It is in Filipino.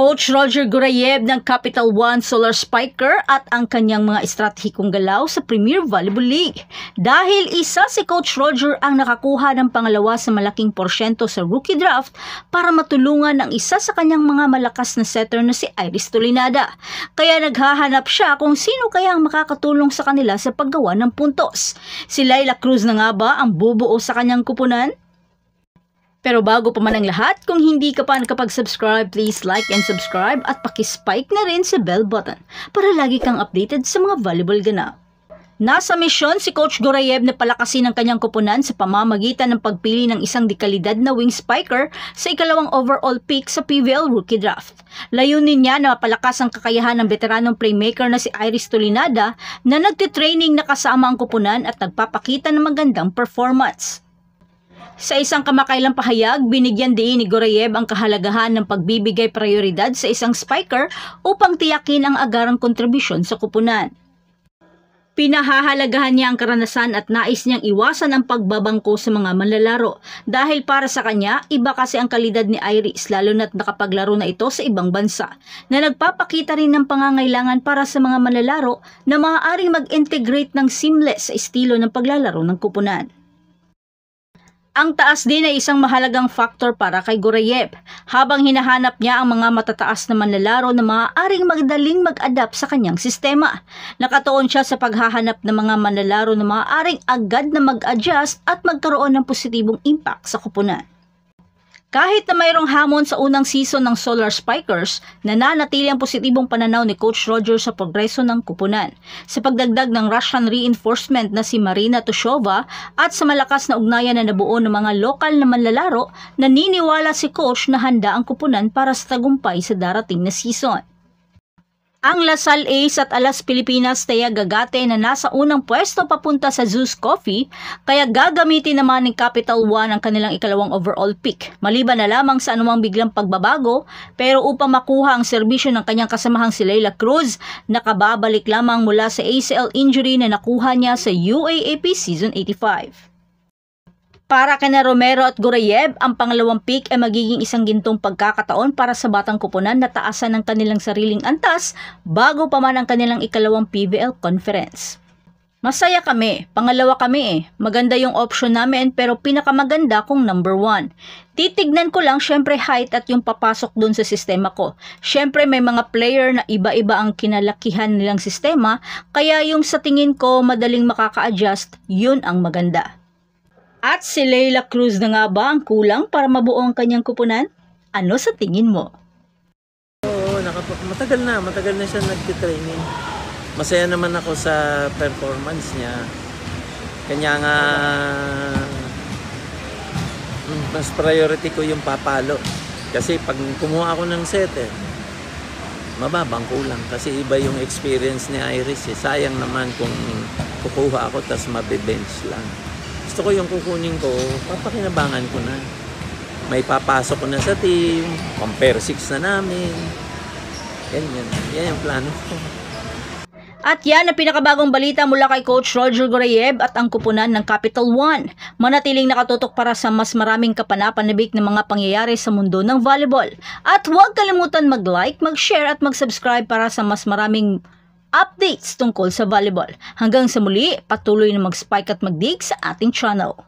Coach Roger Gurayev ng Capital One Solar Spiker at ang kanyang mga estratehikong galaw sa Premier Volleyball League. Dahil isa si Coach Roger ang nakakuha ng pangalawa sa malaking porsyento sa rookie draft para matulungan ang isa sa kanyang mga malakas na setter na si Iris Tulinada. Kaya naghahanap siya kung sino kaya ang makakatulong sa kanila sa paggawa ng puntos. Si Laila Cruz na nga ba ang bubuo sa kanyang kupunan? Pero bago pa man ang lahat, kung hindi ka pa nakapag-subscribe, please like and subscribe at pakispike na rin sa bell button para lagi kang updated sa mga volleyball ganap. Nasa misyon si Coach Gurayev na palakasin ang kanyang kupunan sa pamamagitan ng pagpili ng isang dekalidad na wing spiker sa ikalawang overall pick sa PVL Rookie Draft. Layunin niya na mapalakas ang kakayahan ng veteranong playmaker na si Iris Tulinada na nagtitraining na kasama ang kupunan at nagpapakita ng magandang performance. Sa isang kamakailang pahayag, binigyan din ni Gurayev ang kahalagahan ng pagbibigay prioridad sa isang spiker upang tiyakin ang agarang kontribusyon sa kupunan. Pinahahalagahan niya ang karanasan at nais niyang iwasan ang pagbabangko sa mga manlalaro dahil para sa kanya, iba kasi ang kalidad ni Iris lalo na't nakapaglaro na ito sa ibang bansa na nagpapakita rin ng pangangailangan para sa mga manlalaro na maaaring mag-integrate ng seamless sa estilo ng paglalaro ng kupunan. Ang taas din ay isang mahalagang factor para kay Gurayev habang hinahanap niya ang mga matataas na manlalaro na maaaring magdaling mag-adapt sa kanyang sistema. Nakatuon siya sa paghahanap ng mga manlalaro na maaaring agad na mag-adjust at magkaroon ng positibong impact sa kupunan. Kahit na mayroong hamon sa unang season ng Solar Spikers, nananatili ang positibong pananaw ni Coach Roger sa progreso ng kupunan. Sa pagdagdag ng Russian reinforcement na si Marina Tushova at sa malakas na ugnayan na nabuo ng mga lokal na manlalaro, naniniwala si Coach na handa ang kupunan para sa tagumpay sa darating na season. Ang Lasal Ace at Alas Pilipinas Thea Gagate na nasa unang pwesto papunta sa Zeus Coffee, kaya gagamitin naman ng Capital One ang kanilang ikalawang overall pick. Maliban na lamang sa anumang biglang pagbabago, pero upang makuha ang serbisyo ng kanyang kasamahang si Laila Cruz, nakababalik lamang mula sa ACL injury na nakuha niya sa UAAP Season 85. Para kina Romero at Gurayev, ang pangalawang pick ay magiging isang gintong pagkakataon para sa batang kupunan na taasan ng kanilang sariling antas bago pa man ang kanilang ikalawang PVL Conference. Masaya kami, pangalawa kami Maganda yung option namin pero pinakamaganda kung number 1. Titignan ko lang syempre height at yung papasok dun sa sistema ko. Syempre may mga player na iba-iba ang kinalakihan nilang sistema kaya yung sa tingin ko madaling makaka-adjust, yun ang maganda. At si Laila Cruz na nga ba ang kulang para mabuo ang kanyang kupunan? Ano sa tingin mo? Oo, matagal na siya nagtitraining. Masaya naman ako sa performance niya. Kanya nga, mas priority ko yung papalo. Kasi pag kumuha ako ng set, mababang kulang. Kasi iba yung experience ni Iris. Sayang naman kung kukuha ako tas mabe-bench lang. Gusto ko yung kukunin ko, papakinabangan ko na. May papasok ko na sa team, compare 6 na namin. Yan yung plano ko. At yan ang pinakabagong balita mula kay Coach Roger Gurayev at ang kupunan ng Capital One. Manatiling nakatutok para sa mas maraming kapanapanabik ng mga pangyayari sa mundo ng volleyball. At huwag kalimutan mag-like, mag-share at mag-subscribe para sa mas maraming updates tungkol sa volleyball. Hanggang sa muli, patuloy na mag-spike at mag-dig sa ating channel.